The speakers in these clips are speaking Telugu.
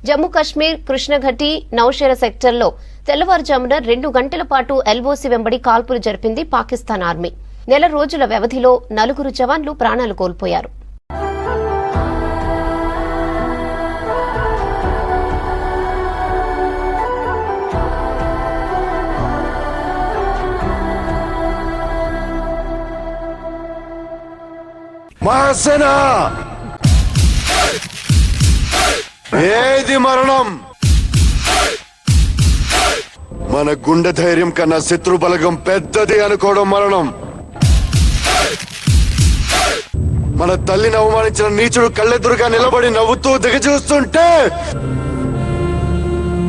జమ్మూ కశ్మీర్ కృష్ణఘటి నౌషేరా సెక్టర్లో తెల్లవారుజామున 2 గంటల పాటు ఎల్ఓసీ వెంబడి కాల్పులు జరిపింది పాకిస్తాన్ ఆర్మీ. నెల రోజుల వ్యవధిలో 4 జవాన్లు ప్రాణాలు కోల్పోయారు. మహాసేన ఏది మరణం? మన గుండె ధైర్యం కన్నా శత్రు బలగం పెద్దది అనుకోవడం మరణం. మన తల్లిని అవమానించిన నీచుడు కళ్ళెదురుగా నిలబడి నవ్వుతూ దిగజూస్తుంటే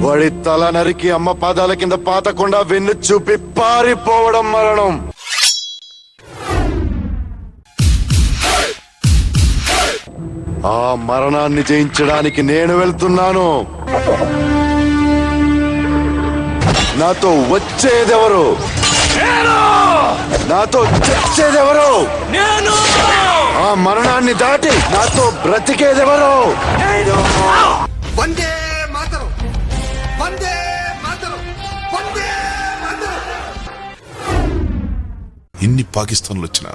వాడి తల నరికి అమ్మ పాదాల కింద పాతకుండా వెన్ను చూపి పారిపోవడం మరణం. ఆ మరణాన్ని జయించడానికి నేను వెళ్తున్నాను. నాతో వచ్చేదెవరు? నాతో చచ్చేదెవరు? ఆ మరణాన్ని దాటి నాతో బ్రతికేదెవరు? వందే మాతరం, వందే మాతరం, వందే మాతరం. ఇన్ని పాకిస్తాన్లు వచ్చినా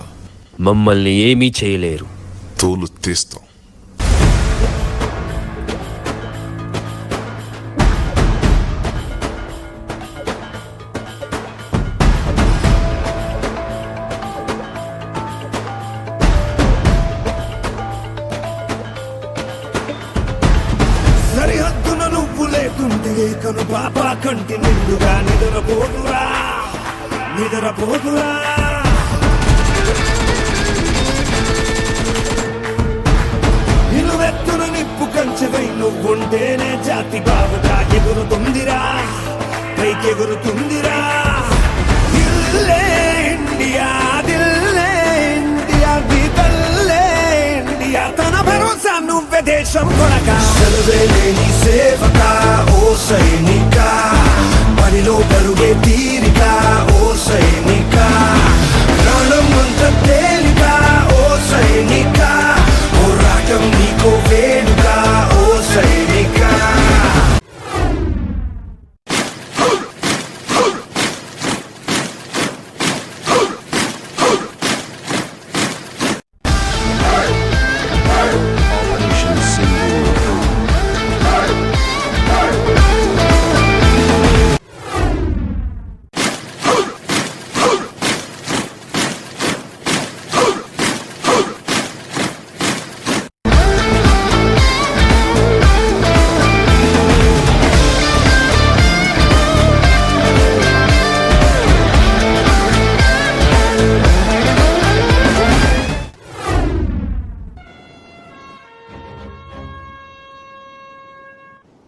మమ్మల్ని ఏమీ చేయలేరు. తోలు తీస్తాం. సరిహద్దున నువ్వు లేకుంటే కను పాపా కంటి నిండుగా నిద్రపోదురా, నిద్రపోదురా. నిలువెత్తున నిప్పు కంచెపై నువ్వుంటేనే జాతి బావుగా ఎగురుతుందిరా, పైకెగురుతుందిరా. దిల్లే ఇండియా, దిల్లే ఇండియా, దిల్లే ఇండియా. తన భరోసా నువ్వే దేశం కొనక. సెలవే లేని సేవక ఓ సైనిక, పనిలో పరుగే తీరిక ఓ సైనిక. ప్రాణం అంత తేలిక ఓ సైనిక, పోరాటం నీకో వేడుక ఓ సైనిక.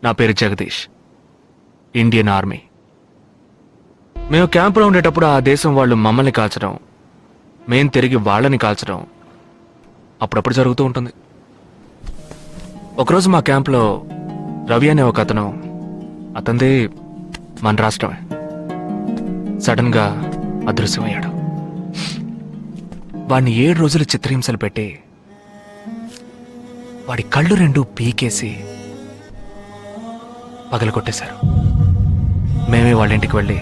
నా పేరు జగదీష్, ఇండియన్ ఆర్మీ. మేము క్యాంపులో ఉండేటప్పుడు ఆ దేశం వాళ్ళు మమ్మల్ని కాల్చడం, మేం తిరిగి వాళ్ళని కాల్చడం అప్పుడప్పుడు జరుగుతూ ఉంటుంది. ఒకరోజు మా క్యాంప్లో రవి అనే ఒక అతను, అతనిది మన రాష్ట్రమే, సడన్గా అదృశ్యమయ్యాడు. వాడిని 7 రోజులు చిత్రహింసలు పెట్టి వాడి కళ్ళు 2 పీకేసి పగలగొట్టేశారు. మేమే వాళ్ళ ఇంటికి వెళ్ళి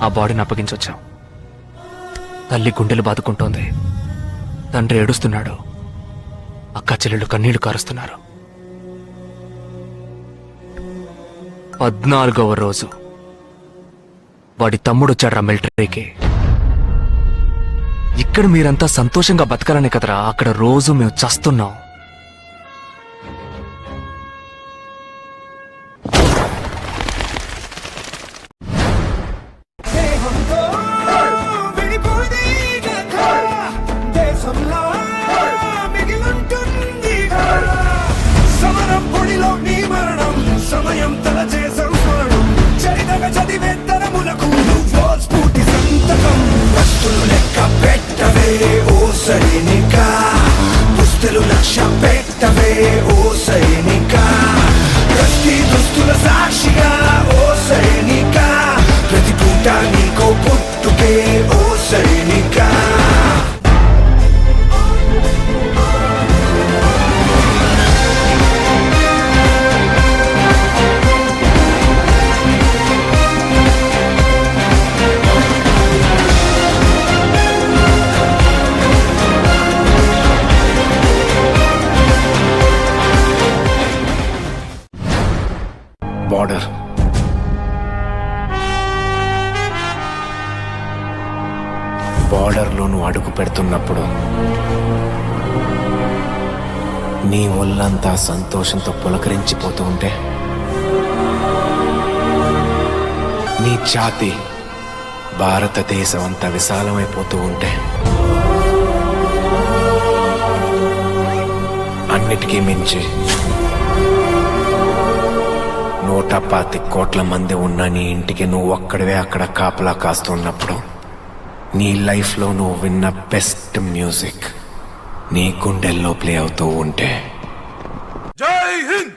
ఆ బాడీని అప్పగించొచ్చాం. తల్లి గుండెలు బాదుకుంటోంది, తండ్రి ఏడుస్తున్నాడు, అక్క చెల్లెళ్ళు కన్నీళ్లు కారుస్తున్నారు. 14వ రోజు వాడి తమ్ముడు వచ్చాడు మిలిటరీకి. ఇక్కడ మీరంతా సంతోషంగా బతకాలనే కదరా అక్కడ రోజు మేము చస్తున్నాం. సమయం తలచే సంస్మరణం, చరితగా చదివే తరములకు నువ్వో స్ఫూర్తి సంతకం. వస్తులు లెక్క పెట్టవే ఓ సైనిక, పుస్తలు లక్ష్య పెట్టవే ఓ సైనిక. ప్రతి దుస్తుల సాక్షిగా ఓ సైనిక, ప్రతి పూట నీకో పుట్టుకే ఓ సైనిక. నీ ఒళ్ళంతా సంతోషంతో పులకరించిపోతూ ఉంటే, నీ ఛాతి భారతదేశం అంతా విశాలమైపోతూ ఉంటే, అన్నిటికీ మించి 125 కోట్ల మంది ఉన్న నీ ఇంటికి నువ్వు ఒక్కడివే అక్కడ కాపలా కాస్తున్నప్పుడు, నీ లైఫ్లో నువ్వు విన్న బెస్ట్ మ్యూజిక్ నీ గుండెల్లో ప్లే అవుతూ ఉంటే, జై హింద్.